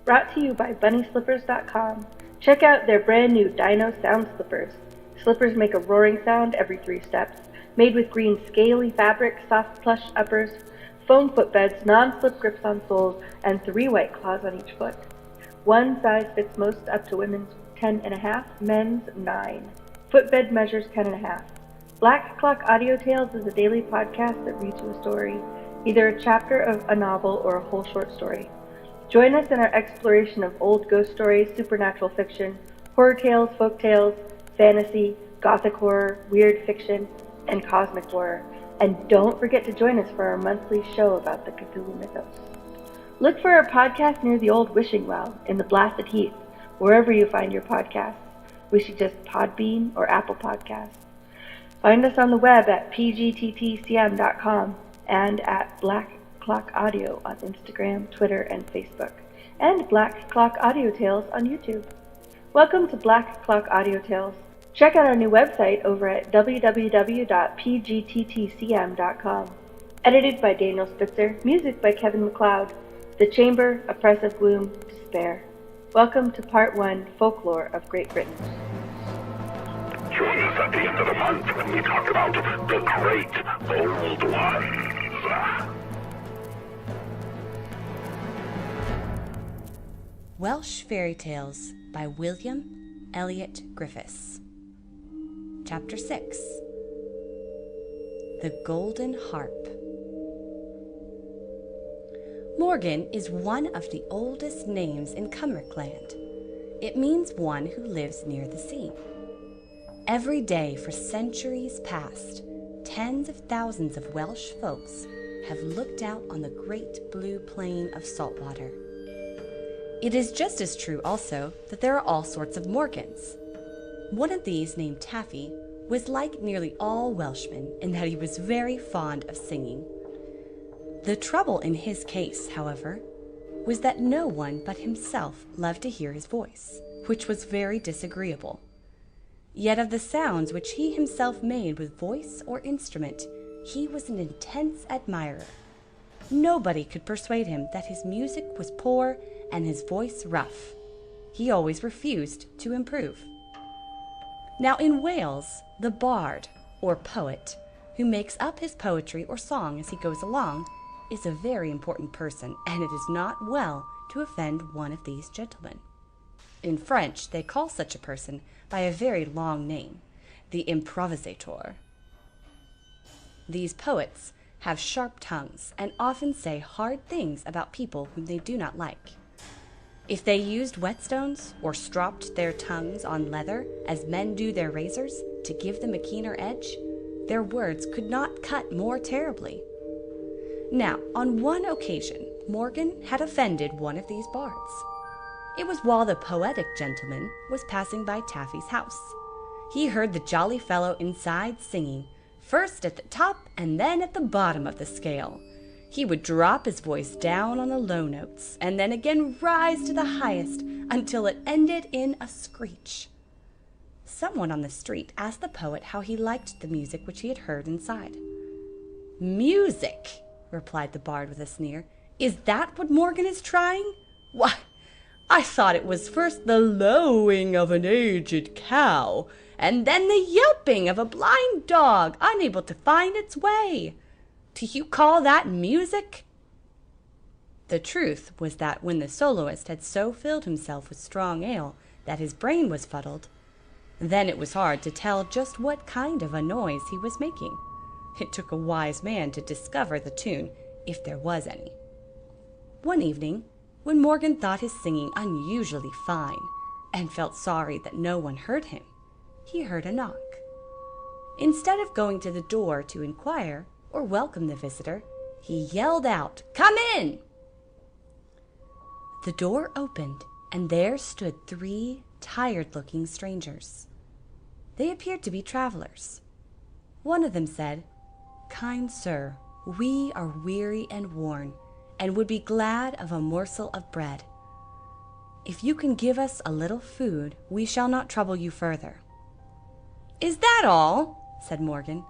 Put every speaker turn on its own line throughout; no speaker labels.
brought to you by BunnySlippers.com. Check out their brand new Dino sound slippers. Slippers make a roaring sound every 3 steps. Made with green scaly fabric, soft plush uppers, foam footbeds, non-slip grips on soles, and 3 white claws on each foot. One size fits most up to women's 10.5, men's 9. Footbed measures 10.5. Black Clock Audio Tales is a daily podcast that reads you a story, either a chapter of a novel or a whole short story. Join us in our exploration of old ghost stories, supernatural fiction, horror tales, folk tales, fantasy, gothic horror, weird fiction, and cosmic horror. And don't forget to join us for our monthly show about the Cthulhu Mythos. Look for our podcast near the old wishing well in the blasted heath, wherever you find your podcasts. We suggest Podbean or Apple Podcasts. Find us on the web at pgttcm.com and at Black Clock Audio on Instagram, Twitter, and Facebook, and Black Clock Audio Tales on YouTube. Welcome to Black Clock Audio Tales. Check out our new website over at www.pgttcm.com. Edited by Daniel Spitzer, music by Kevin MacLeod. The Chamber, Oppressive Gloom, Despair. Welcome to Part 1, Folklore of Great Britain.
Join us at the end of the month when we talk about the great old ones.
Welsh Fairy Tales by William Elliot Griffiths. Chapter 6. The Golden Harp. Morgan is one of the oldest names in Cumberland. It means one who lives near the sea. Every day for centuries past, tens of thousands of Welsh folks have looked out on the great blue plain of salt water. It is just as true also that there are all sorts of Morgans. One of these, named Taffy, was like nearly all Welshmen in that he was very fond of singing. The trouble in his case, however, was that no one but himself loved to hear his voice, which was very disagreeable. Yet of the sounds which he himself made with voice or instrument, he was an intense admirer. Nobody could persuade him that his music was poor and his voice rough. He always refused to improve. Now in Wales, the bard, or poet, who makes up his poetry or song as he goes along, is a very important person, and it is not well to offend one of these gentlemen. In French, they call such a person by a very long name, the improvisateur. These poets have sharp tongues and often say hard things about people whom they do not like. If they used whetstones or stropped their tongues on leather as men do their razors to give them a keener edge, their words could not cut more terribly. Now, on one occasion, Morgan had offended one of these bards. It was while the poetic gentleman was passing by Taffy's house. He heard the jolly fellow inside singing, first at the top and then at the bottom of the scale. He would drop his voice down on the low notes, and then again rise to the highest until it ended in a screech. Someone on the street asked the poet how he liked the music which he had heard inside. "Music," replied the bard with a sneer. "Is that what Morgan is trying? Why, I thought it was first the lowing of an aged cow, and then the yelping of a blind dog unable to find its way. Do you call that music?" The truth was that when the soloist had so filled himself with strong ale that his brain was fuddled, then it was hard to tell just what kind of a noise he was making. It took a wise man to discover the tune, if there was any. One evening, when Morgan thought his singing unusually fine, and felt sorry that no one heard him, he heard a knock. Instead of going to the door to inquire or welcome the visitor, he yelled out, "Come in!" The door opened, and there stood 3 tired-looking strangers. They appeared to be travelers. One of them said, "Kind sir, we are weary and worn, and would be glad of a morsel of bread. If you can give us a little food, we shall not trouble you further." "Is that all?" said Morgan.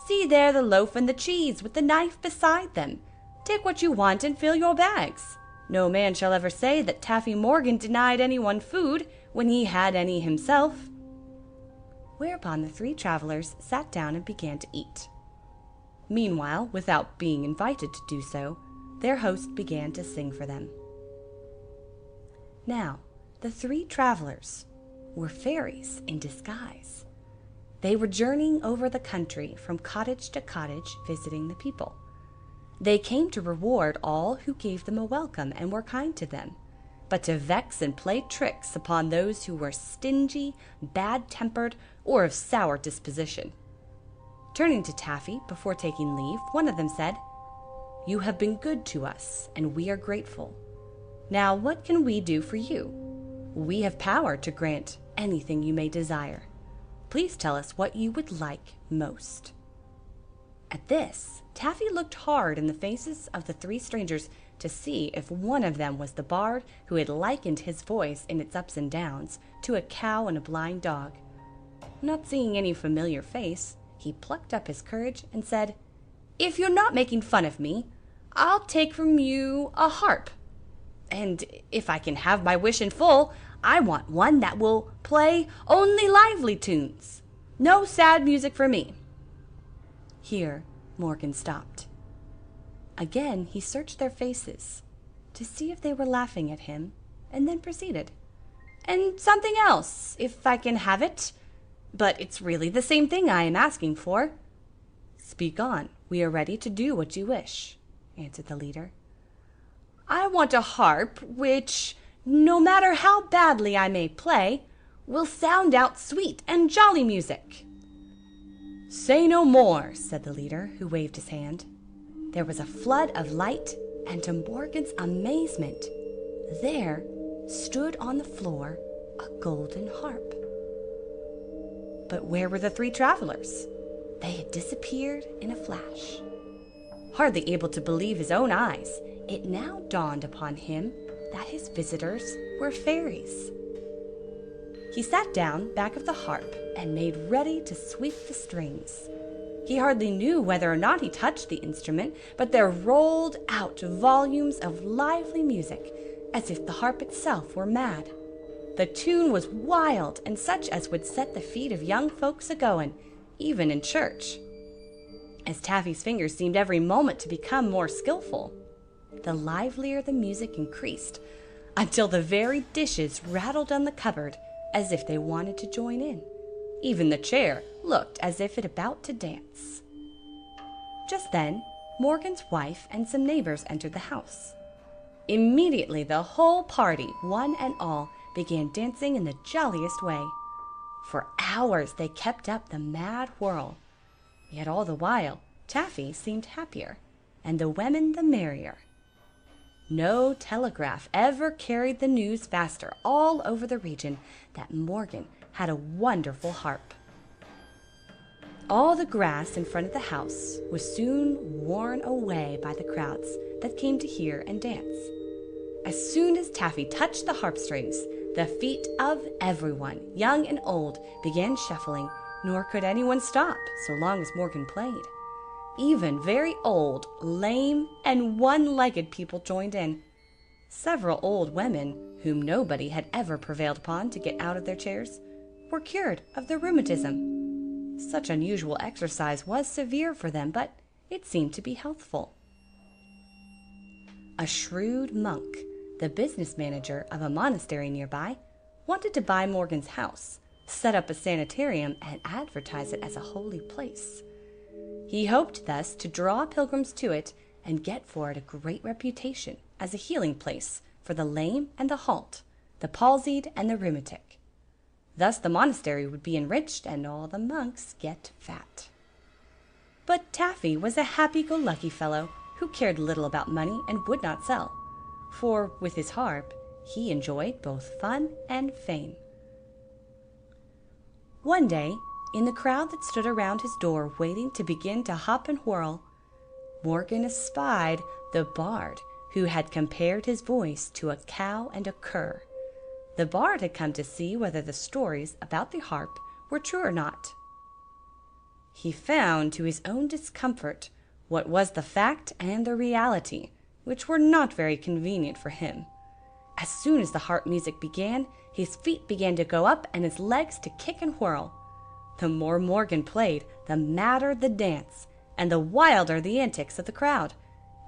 "See there the loaf and the cheese, with the knife beside them. Take what you want and fill your bags. No man shall ever say that Taffy Morgan denied anyone food when he had any himself." Whereupon the three travelers sat down and began to eat. Meanwhile, without being invited to do so, their host began to sing for them. Now, the three travelers were fairies in disguise. They were journeying over the country from cottage to cottage, visiting the people. They came to reward all who gave them a welcome and were kind to them, but to vex and play tricks upon those who were stingy, bad-tempered, or of sour disposition. Turning to Taffy before taking leave, one of them said, "You have been good to us, and we are grateful. Now what can we do for you? We have power to grant anything you may desire. Please tell us what you would like most." At this, Taffy looked hard in the faces of the three strangers to see if one of them was the bard who had likened his voice in its ups and downs to a cow and a blind dog. Not seeing any familiar face, he plucked up his courage and said, "If you're not making fun of me, I'll take from you a harp. And if I can have my wish in full, I want one that will play only lively tunes. No sad music for me." Here Morgan stopped. Again he searched their faces to see if they were laughing at him, and then proceeded, "And something else, if I can have it. But it's really the same thing I am asking for." "Speak on, we are ready to do what you wish," answered the leader. "I want a harp which, no matter how badly I may play, will sound out sweet and jolly music." "Say no more," said the leader, who waved his hand. There was a flood of light, and to Morgan's amazement, there stood on the floor a golden harp. But where were the three travelers? They had disappeared in a flash. Hardly able to believe his own eyes, it now dawned upon him that his visitors were fairies. He sat down back of the harp and made ready to sweep the strings. He hardly knew whether or not he touched the instrument, but there rolled out volumes of lively music, as if the harp itself were mad. The tune was wild, and such as would set the feet of young folks a-going, even in church. As Taffy's fingers seemed every moment to become more skillful, the livelier the music increased, until the very dishes rattled on the cupboard as if they wanted to join in. Even the chair looked as if it about to dance. Just then, Morgan's wife and some neighbors entered the house. Immediately the whole party, one and all, began dancing in the jolliest way. For hours they kept up the mad whirl. Yet all the while Taffy seemed happier, and the women the merrier. No telegraph ever carried the news faster all over the region that Morgan had a wonderful harp. All the grass in front of the house was soon worn away by the crowds that came to hear and dance. As soon as Taffy touched the harp strings, the feet of everyone, young and old, began shuffling, nor could anyone stop so long as Morgan played. Even very old, lame, and one-legged people joined in. Several old women, whom nobody had ever prevailed upon to get out of their chairs, were cured of their rheumatism. Such unusual exercise was severe for them, but it seemed to be healthful. A shrewd monk, the business manager of a monastery nearby, wanted to buy Morgan's house, set up a sanitarium, and advertise it as a holy place. He hoped thus to draw pilgrims to it and get for it a great reputation as a healing place for the lame and the halt, the palsied and the rheumatic. Thus the monastery would be enriched and all the monks get fat. But Taffy was a happy-go-lucky fellow who cared little about money and would not sell, for with his harp he enjoyed both fun and fame. One day, in the crowd that stood around his door waiting to begin to hop and whirl, Morgan espied the bard who had compared his voice to a cow and a cur. The bard had come to see whether the stories about the harp were true or not. He found to his own discomfort what was the fact and the reality, which were not very convenient for him. As soon as the harp music began, his feet began to go up and his legs to kick and whirl. The more Morgan played, the madder the dance, and the wilder the antics of the crowd,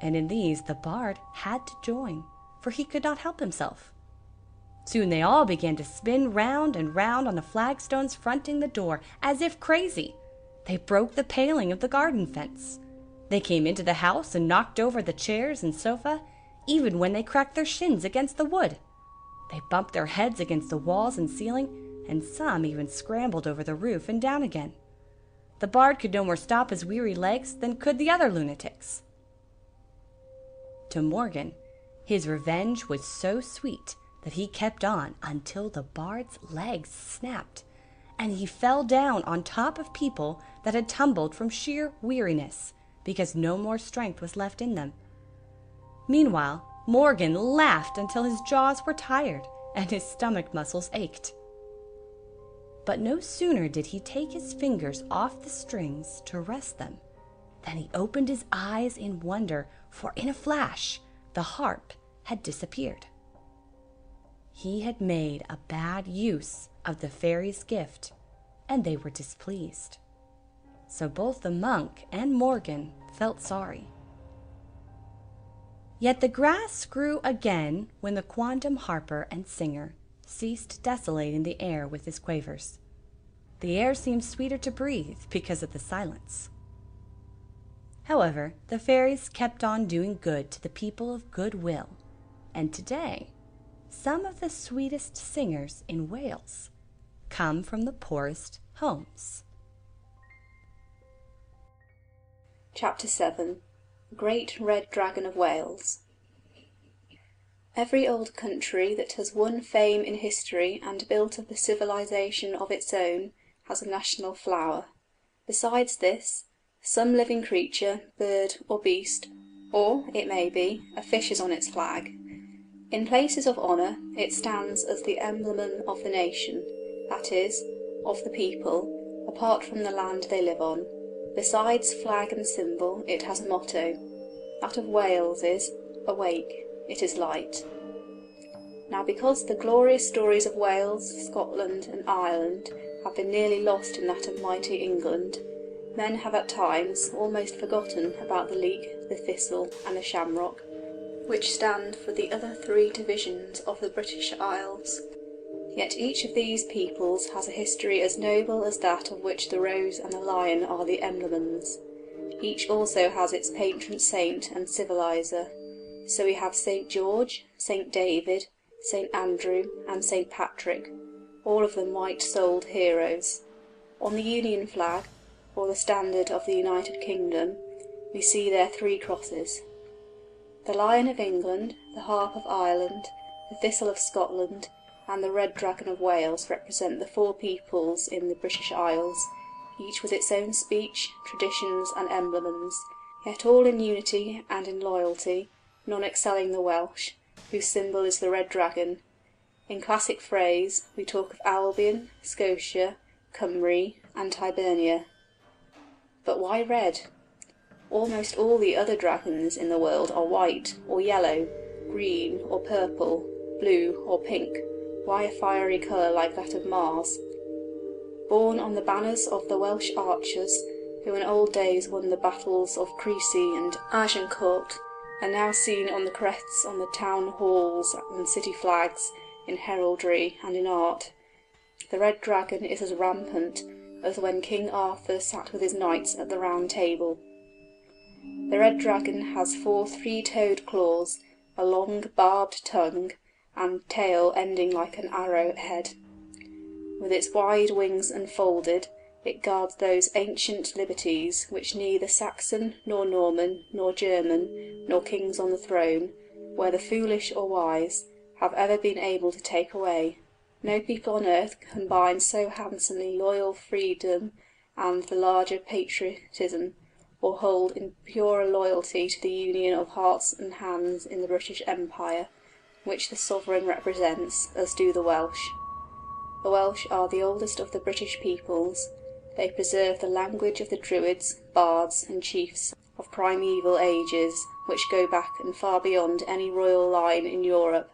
and in these the bard had to join, for he could not help himself. Soon they all began to spin round and round on the flagstones fronting the door, as if crazy. They broke the paling of the garden fence. They came into the house and knocked over the chairs and sofa, even when they cracked their shins against the wood. They bumped their heads against the walls and ceiling, and some even scrambled over the roof and down again. The bard could no more stop his weary legs than could the other lunatics. To Morgan, his revenge was so sweet that he kept on until the bard's legs snapped, and he fell down on top of people that had tumbled from sheer weariness, because no more strength was left in them. Meanwhile, Morgan laughed until his jaws were tired and his stomach muscles ached. But no sooner did he take his fingers off the strings to rest them than he opened his eyes in wonder, for in a flash the harp had disappeared. He had made a bad use of the fairy's gift, and they were displeased. So both the monk and Morgan felt sorry. Yet the grass grew again when the quondam harper and singer ceased desolating the air with his quavers. The air seemed sweeter to breathe because of the silence. However, the fairies kept on doing good to the people of good will, and today some of the sweetest singers in Wales come from the poorest homes.
Chapter 7. The Great Red Dragon of Wales. Every old country that has won fame in history and built up a civilization of its own has a national flower. Besides this, some living creature, bird or beast, or, it may be, a fish is on its flag. In places of honour it stands as the emblem of the nation, that is, of the people, apart from the land they live on. Besides flag and symbol it has a motto. That of Wales is, "Awake, it is light." Now because the glorious stories of Wales, Scotland and Ireland have been nearly lost in that of mighty England, men have at times almost forgotten about the leek, the thistle and the shamrock, which stand for the other three divisions of the British Isles. Yet each of these peoples has a history as noble as that of which the rose and the lion are the emblems. Each also has its patron saint and civilizer. So we have St. George, St. David, St. Andrew and St. Patrick, all of them white-souled heroes. On the Union flag, or the standard of the United Kingdom, we see their three crosses. The Lion of England, the Harp of Ireland, the Thistle of Scotland, and the Red Dragon of Wales represent the four peoples in the British Isles, each with its own speech, traditions and emblems, yet all in unity and in loyalty, none excelling the Welsh, whose symbol is the red dragon. In classic phrase we talk of Albion, Scotia, Cymru and Hibernia. But why red? Almost all the other dragons in the world are white or yellow, green or purple, blue or pink. Why a fiery colour like that of Mars? Borne on the banners of the Welsh archers, who in old days won the battles of Crecy and Agincourt, and now seen on the crests on the town halls and city flags, in heraldry and in art, the red dragon is as rampant as when King Arthur sat with his knights at the Round Table. The red dragon has 4 three-toed claws, a long barbed tongue, and tail ending like an arrow head. With its wide wings unfolded, it guards those ancient liberties which neither Saxon nor Norman nor German nor kings on the throne, whether foolish or wise, have ever been able to take away. No people on earth combine so handsomely loyal freedom and the larger patriotism, or hold in purer loyalty to the union of hearts and hands in the British Empire, which the sovereign represents, as do the Welsh. The Welsh are the oldest of the British peoples. They preserve the language of the Druids, bards and chiefs, of primeval ages, which go back and far beyond any royal line in Europe,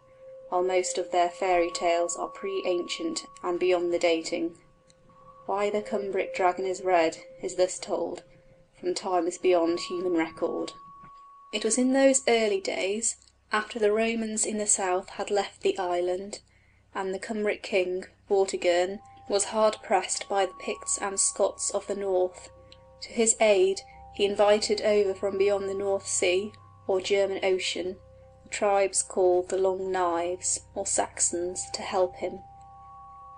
while most of their fairy tales are pre-ancient and beyond the dating. Why the Cumbric dragon is red is thus told, from times beyond human record. It was in those early days, after the Romans in the south had left the island, and the Cumbric king, Vortigern, was hard pressed by the Picts and Scots of the north. To his aid he invited over from beyond the North Sea, or German Ocean, the tribes called the Long Knives, or Saxons, to help him.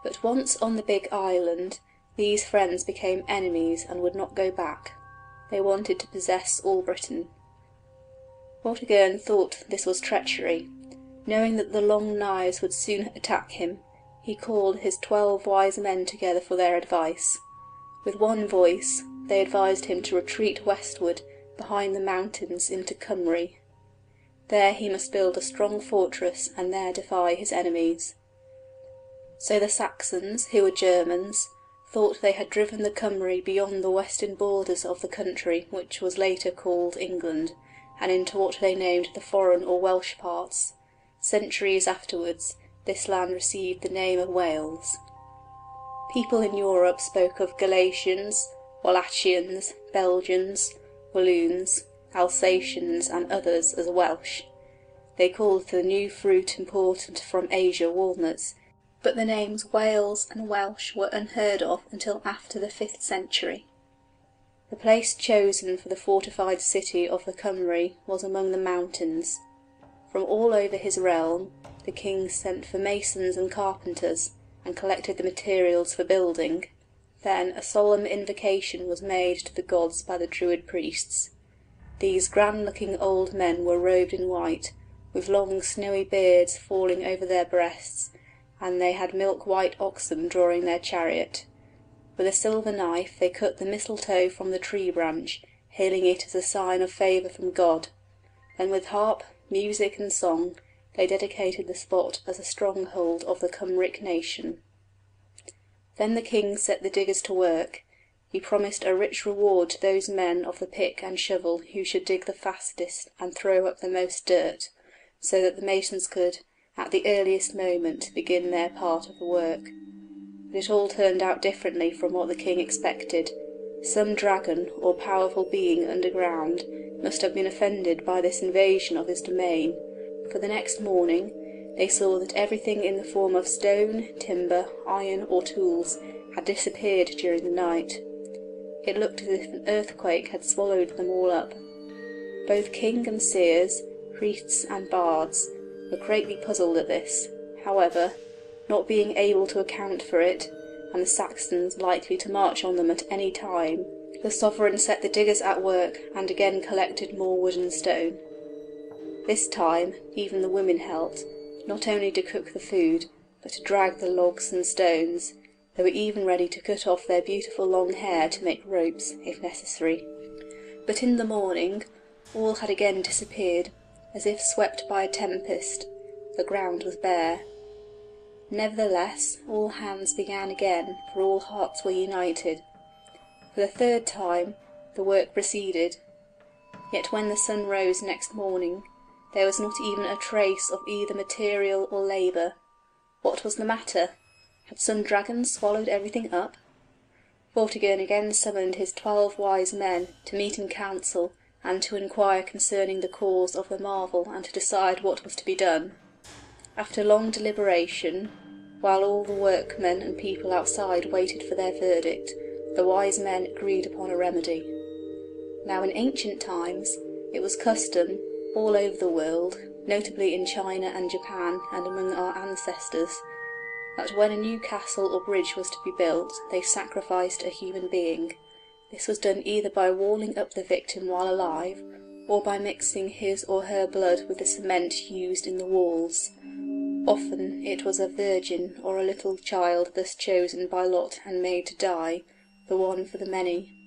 But once on the big island, these friends became enemies and would not go back. They wanted to possess all Britain. Vortigern thought this was treachery. Knowing that the Long Knives would soon attack him, he called his 12 wise men together for their advice. With one voice they advised him to retreat westward behind the mountains into Cymru. There he must build a strong fortress and there defy his enemies. So the Saxons, who were Germans, thought they had driven the Cymry beyond the western borders of the country which was later called England, and into what they named the foreign or Welsh parts. Centuries afterwards this land received the name of Wales. People in Europe spoke of Galatians, Wallachians, Belgians, Walloons, Alsatians and others as Welsh. They called the new fruit imported from Asia walnuts, but the names Wales and Welsh were unheard of until after the 5th century. The place chosen for the fortified city of the Cymry was among the mountains. From all over his realm the king sent for masons and carpenters, and collected the materials for building. Then a solemn invocation was made to the gods by the Druid priests. These grand-looking old men were robed in white, with long snowy beards falling over their breasts, and they had milk-white oxen drawing their chariot. With a silver knife they cut the mistletoe from the tree branch, hailing it as a sign of favour from God. Then with harp, music and song they dedicated the spot as a stronghold of the Cymric nation. Then the king set the diggers to work. He promised a rich reward to those men of the pick and shovel who should dig the fastest and throw up the most dirt, so that the masons could, at the earliest moment, begin their part of the work. But it all turned out differently from what the king expected. Some dragon or powerful being underground must have been offended by this invasion of his domain, for the next morning they saw that everything in the form of stone, timber, iron or tools had disappeared during the night. It looked as if an earthquake had swallowed them all up. Both king and seers, priests and bards, were greatly puzzled at this. However, not being able to account for it, and the Saxons likely to march on them at any time, the sovereign set the diggers at work and again collected more wood and stone. This time even the women helped, not only to cook the food, but to drag the logs and stones. They were even ready to cut off their beautiful long hair to make ropes, if necessary. But in the morning all had again disappeared, as if swept by a tempest. The ground was bare. Nevertheless all hands began again, for all hearts were united. For the third time the work proceeded. Yet when the sun rose next morning there was not even a trace of either material or labour. What was the matter? Had some dragon swallowed everything up? Vortigern again summoned his 12 wise men to meet in council and to inquire concerning the cause of the marvel and to decide what was to be done. After long deliberation, while all the workmen and people outside waited for their verdict, the wise men agreed upon a remedy. Now in ancient times it was custom all over the world, notably in China and Japan and among our ancestors, that when a new castle or bridge was to be built they sacrificed a human being. This was done either by walling up the victim while alive, or by mixing his or her blood with the cement used in the walls. Often it was a virgin or a little child thus chosen by lot and made to die, the one for the many.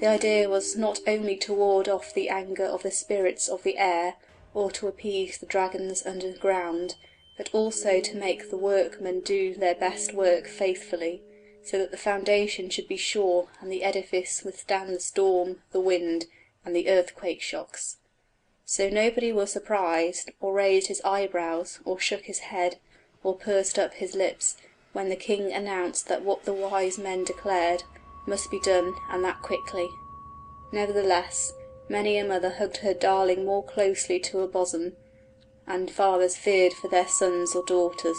The idea was not only to ward off the anger of the spirits of the air, or to appease the dragons underground, but also to make the workmen do their best work faithfully, so that the foundation should be sure and the edifice withstand the storm, the wind, and the earthquake shocks. So nobody was surprised, or raised his eyebrows, or shook his head, or pursed up his lips when the king announced that what the wise men declared must be done, and that quickly. Nevertheless, many a mother hugged her darling more closely to her bosom, and fathers feared for their sons or daughters,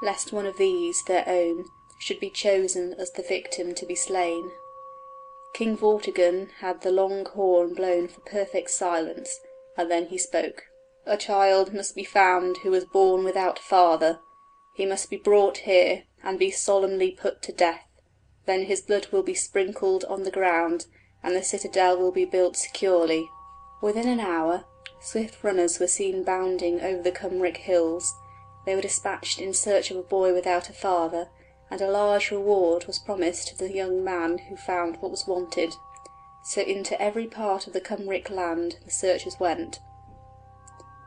lest one of these, their own, should be chosen as the victim to be slain. King Vortigern had the long horn blown for perfect silence, and then he spoke. "A child must be found who was born without a father. He must be brought here, and be solemnly put to death. Then his blood will be sprinkled on the ground, and the citadel will be built securely." Within an hour, swift runners were seen bounding over the Cymric hills. They were dispatched in search of a boy without a father, and a large reward was promised to the young man who found what was wanted. So into every part of the Cymric land the searchers went.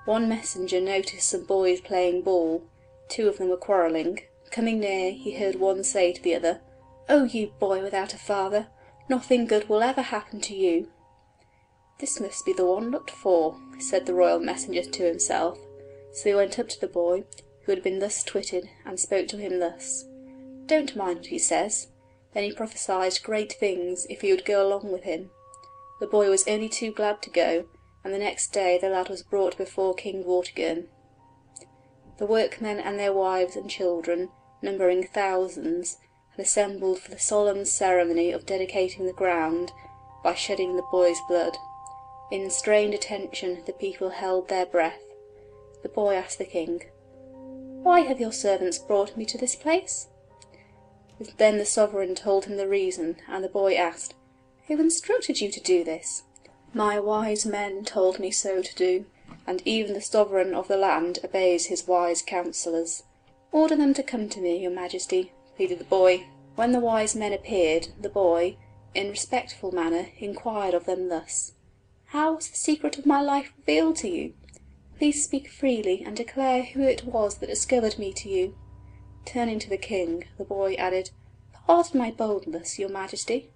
One messenger noticed some boys playing ball. 2 of them were quarrelling. Coming near, he heard one say to the other, "Oh, you boy without a father, nothing good will ever happen to you." "This must be the one looked for," said the royal messenger to himself. So he went up to the boy, who had been thus twitted, and spoke to him thus. "Don't mind what he says." Then he prophesied great things if he would go along with him. The boy was only too glad to go, and the next day the lad was brought before King Vortigern. The workmen and their wives and children, numbering thousands, had assembled for the solemn ceremony of dedicating the ground by shedding the boy's blood. In strained attention the people held their breath. The boy asked the king, "Why have your servants brought me to this place?" Then the sovereign told him the reason, and the boy asked, "Who instructed you to do this?" "My wise men told me so to do, and even the sovereign of the land obeys his wise counsellors." "Order them to come to me, your majesty," pleaded the boy. When the wise men appeared, the boy, in respectful manner, inquired of them thus, "How was the secret of my life revealed to you? Please speak freely, and declare who it was that discovered me to you." Turning to the king, the boy added, "Pardon my boldness, your majesty.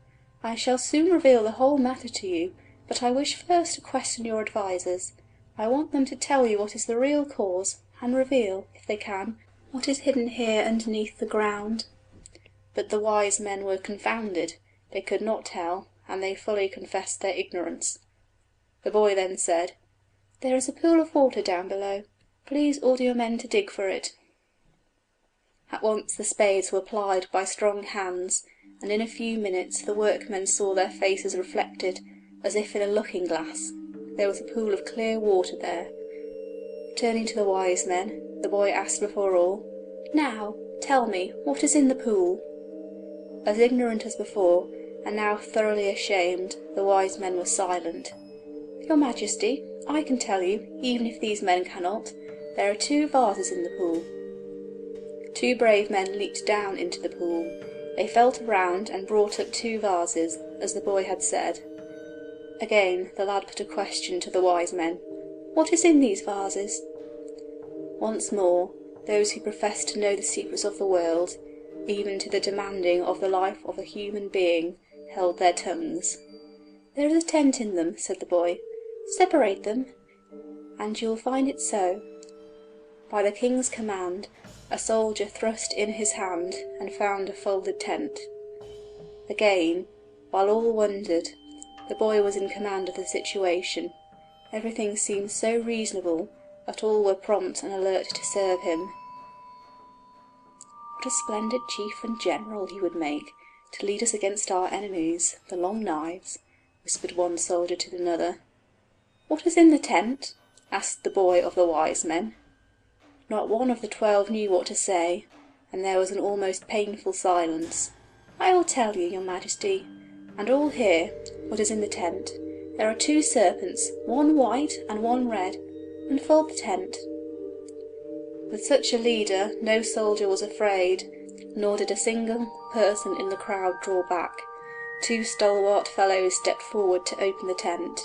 I shall soon reveal the whole matter to you, but I wish first to question your advisers. I want them to tell you what is the real cause, and reveal, if they can, what is hidden here underneath the ground." But the wise men were confounded; they could not tell, and they fully confessed their ignorance. The boy then said, "There is a pool of water down below. Please order your men to dig for it." At once the spades were plied by strong hands, and in a few minutes the workmen saw their faces reflected, as if in a looking-glass. There was a pool of clear water there. Turning to the wise men, the boy asked before all, "Now, tell me, what is in the pool?" As ignorant as before, and now thoroughly ashamed, the wise men were silent. "Your majesty, I can tell you, even if these men cannot. There are 2 vases in the pool." 2 brave men leaped down into the pool. They felt around and brought up 2 vases, as the boy had said. Again the lad put a question to the wise men. "What is in these vases?" Once more, those who professed to know the secrets of the world, even to the demanding of the life of a human being, held their tongues. "There is a tent in them," said the boy. "Separate them, and you will find it so." By the king's command, a soldier thrust in his hand and found a folded tent. Again, while all wondered, the boy was in command of the situation. Everything seemed so reasonable that all were prompt and alert to serve him. "What a splendid chief and general he would make, to lead us against our enemies, the long knives," whispered one soldier to another. "What is in the tent?" asked the boy of the wise men. Not one of the 12 knew what to say, and there was an almost painful silence. "I will tell you, your majesty, and all hear what is in the tent. There are 2 serpents, one white and one red. Unfold the tent." With such a leader no soldier was afraid, nor did a single person in the crowd draw back. 2 stalwart fellows stepped forward to open the tent.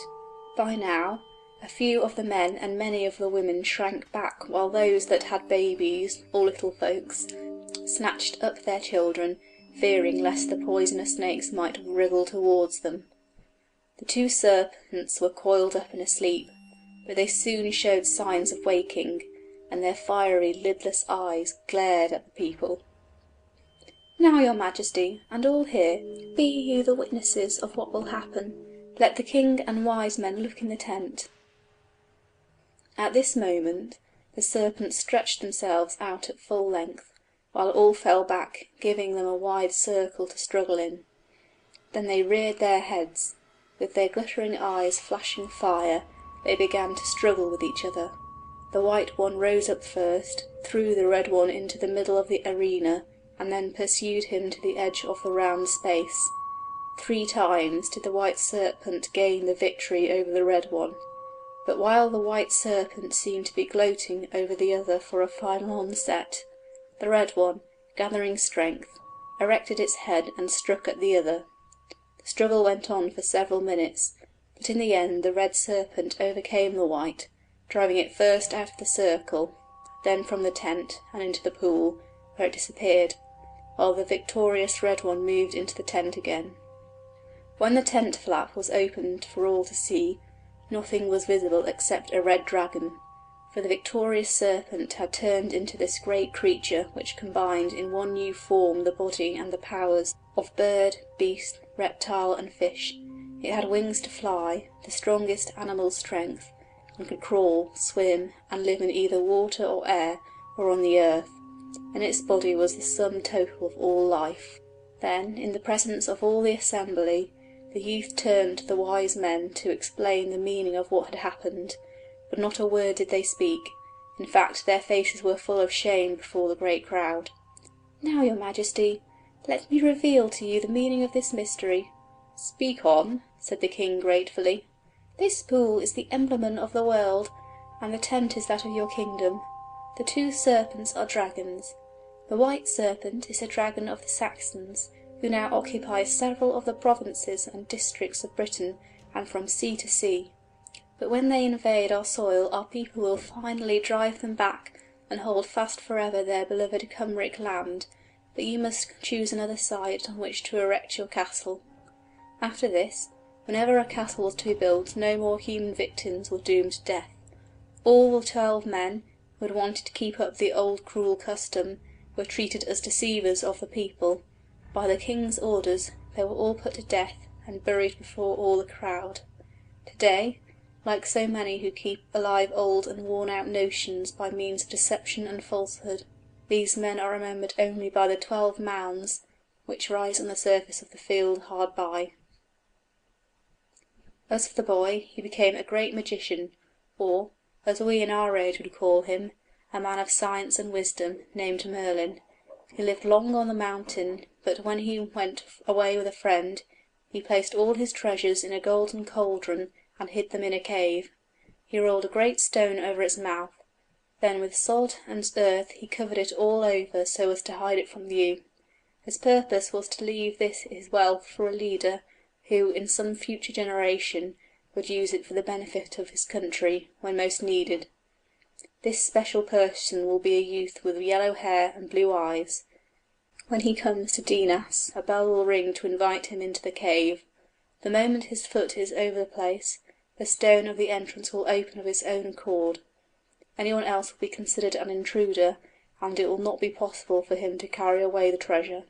By now a few of the men and many of the women shrank back, while those that had babies, or little folks, snatched up their children, fearing lest the poisonous snakes might wriggle towards them. The two serpents were coiled up and asleep, but they soon showed signs of waking, and their fiery lidless eyes glared at the people. "Now, your Majesty, and all here, be you the witnesses of what will happen. Let the king and wise men look in the tent." At this moment the serpents stretched themselves out at full length, while all fell back, giving them a wide circle to struggle in. Then they reared their heads. With their glittering eyes flashing fire, they began to struggle with each other. The white one rose up first, threw the red one into the middle of the arena, and then pursued him to the edge of the round space. 3 times did the white serpent gain the victory over the red one. But while the white serpent seemed to be gloating over the other for a final onset, the red one, gathering strength, erected its head and struck at the other. The struggle went on for several minutes, but in the end the red serpent overcame the white, driving it first out of the circle, then from the tent and into the pool, where it disappeared, while the victorious red one moved into the tent again. When the tent flap was opened for all to see, nothing was visible except a red dragon, for the victorious serpent had turned into this great creature which combined in one new form the body and the powers of bird, beast, reptile, and fish. It had wings to fly, the strongest animal strength, and could crawl, swim, and live in either water or air, or on the earth, and its body was the sum total of all life. Then, in the presence of all the assembly, the youth turned to the wise men to explain the meaning of what had happened, but not a word did they speak. In fact, their faces were full of shame before the great crowd. "Now, your Majesty, let me reveal to you the meaning of this mystery." "Speak on," said the king gratefully. "This pool is the emblem of the world, and the tent is that of your kingdom. The 2 serpents are dragons. The white serpent is a dragon of the Saxons, who now occupy several of the provinces and districts of Britain and from sea to sea. But when they invade our soil our people will finally drive them back and hold fast forever their beloved Cymric land, but you must choose another site on which to erect your castle. After this, whenever a castle was to be built no more human victims were doomed to death. All the 12 men, who had wanted to keep up the old cruel custom, were treated as deceivers of the people. By the king's orders they were all put to death and buried before all the crowd. Today, like so many who keep alive old and worn-out notions by means of deception and falsehood, these men are remembered only by the 12 mounds which rise on the surface of the field hard by. As for the boy, he became a great magician, or, as we in our age would call him, a man of science and wisdom, named Merlin. He lived long on the mountain, but when he went away with a friend, he placed all his treasures in a golden cauldron and hid them in a cave. He rolled a great stone over its mouth. Then with sod and earth he covered it all over so as to hide it from view. His purpose was to leave this his wealth for a leader who in some future generation would use it for the benefit of his country when most needed. This special person will be a youth with yellow hair and blue eyes. When he comes to Dinas, a bell will ring to invite him into the cave. The moment his foot is over the place, the stone of the entrance will open of its own accord. Anyone else will be considered an intruder, and it will not be possible for him to carry away the treasure.